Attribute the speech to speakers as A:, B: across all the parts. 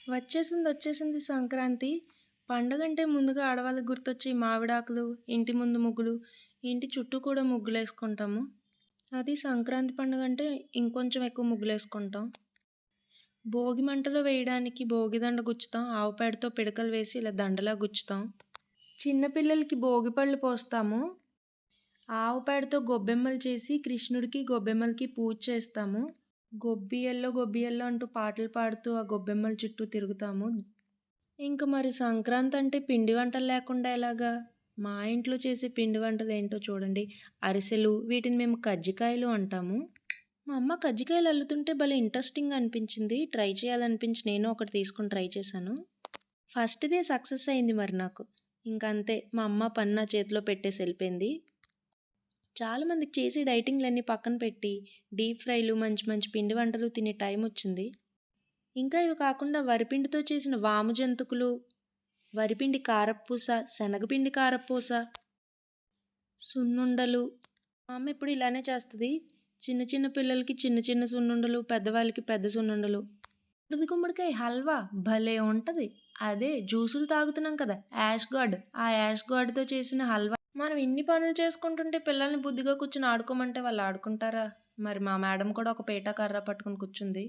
A: వచ్చేసింది సంక్రాంతి. పండగంటే ముందుగా ఆడవాళ్ళకి గుర్తొచ్చే మావిడాకులు, ఇంటి ముందు ముగ్గులు, ఇంటి చుట్టూ కూడా ముగ్గులేసుకుంటాము. అది సంక్రాంతి పండుగంటే ఇంకొంచెం ఎక్కువ ముగ్గులేసుకుంటాం. భోగి మంటలో వేయడానికి భోగిదండ గుచ్చుతాం. ఆవు పేడతో పిడకలు వేసి ఇలా దండలా గుచ్చుతాం. చిన్న పిల్లలకి భోగి పళ్ళు పోస్తాము. ఆవు పేడతో గొబ్బెమ్మలు చేసి కృష్ణుడికి, గొబ్బెమ్మలకి పూజ చేస్తాము. గొబ్బియల్లో గొబ్బియల్లో అంటూ పాటలు పాడుతూ ఆ గొబ్బెమ్మల చుట్టూ తిరుగుతాము. ఇంక మరి సంక్రాంతంటే పిండి వంటలు లేకుండా ఎలాగా? మా ఇంట్లో చేసే పిండి వంటలేంటో చూడండి. అరిసెలు, వీటిని మేము కజ్జికాయలు అంటాము. మా అమ్మ కజ్జికాయలు అల్లుతుంటే భలే ఇంట్రెస్టింగ్‌గా అనిపించింది. ట్రై చేయాలనిపించి నేను ఒకటి తీసుకొని ట్రై చేశాను. ఫస్ట్‌దే సక్సెస్ అయింది మరి నాకు. ఇంకంతే మా అమ్మ పని నా చేతిలో పెట్టేసి ఎళ్ళిపోయింది. చాలామందికి చేసి డైటింగ్‌లన్నీ పక్కన పెట్టి, డీప్ ఫ్రైలు, మంచి మంచి పిండి వంటలు తినే టైమొచ్చింది. ఇంకా ఇవి కాకుండా వరిపిండితో చేసిన వాము జంతుకులు, వరిపిండి కారప్పూస, శనగపిండి కారప్పూస, సున్నుండలు. మా అమ్మ ఎప్పుడు ఇలానే చేస్తది. చిన్న చిన్న పిల్లలకి చిన్న చిన్న సున్నుండలు, పెద్దవాళ్ళకి పెద్ద సున్నుండలు. బూడిద గుమ్మడికాయ హల్వా భలే ఉంటది. అదే జ్యూసులు తాగుతున్నాం కదా! Ash gourd. ఆ యాష్ గార్డ్‌తో చేసిన హల్వా. మనం ఇన్ని పనులు చేసుకుంటుంటే పిల్లల్ని బుద్ధిగా కూర్చొని ఆడుకోమంటే వాళ్ళు ఆడుకుంటారా? మరి మా మేడం కూడా ఒక పీట కర్ర పట్టుకొని కూర్చుంది.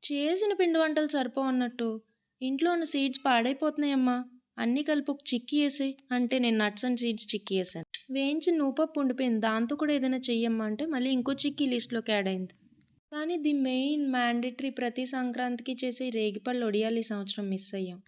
A: చేసిన పిండి వంటలు సరిపోవన్నట్టు ఇంట్లో ఉన్న సీడ్స్ పాడైపోతున్నాయమ్మా. అన్నీ కలిపి ఒక చిక్కీ ఏసేయి అంటే నేను నట్స్ అండ్ సీడ్స్ చిక్కీ ఏసాను. వేయించిన నువ్వుపప్పు ఉండిపోయింది. దాంతో కూడా ఏదైనా చెయ్యమ్మా అంటే మళ్ళీ ఇంకో చిక్కీ లిస్ట్‌లోకి యాడ్ అయింది. కానీ ది మెయిన్ మ్యాండేటరీ ప్రతి సంక్రాంతికి చేసే రేగిపళ్ళు ఒడియాలు ఈ సంవత్సరం మిస్ అయ్యాం.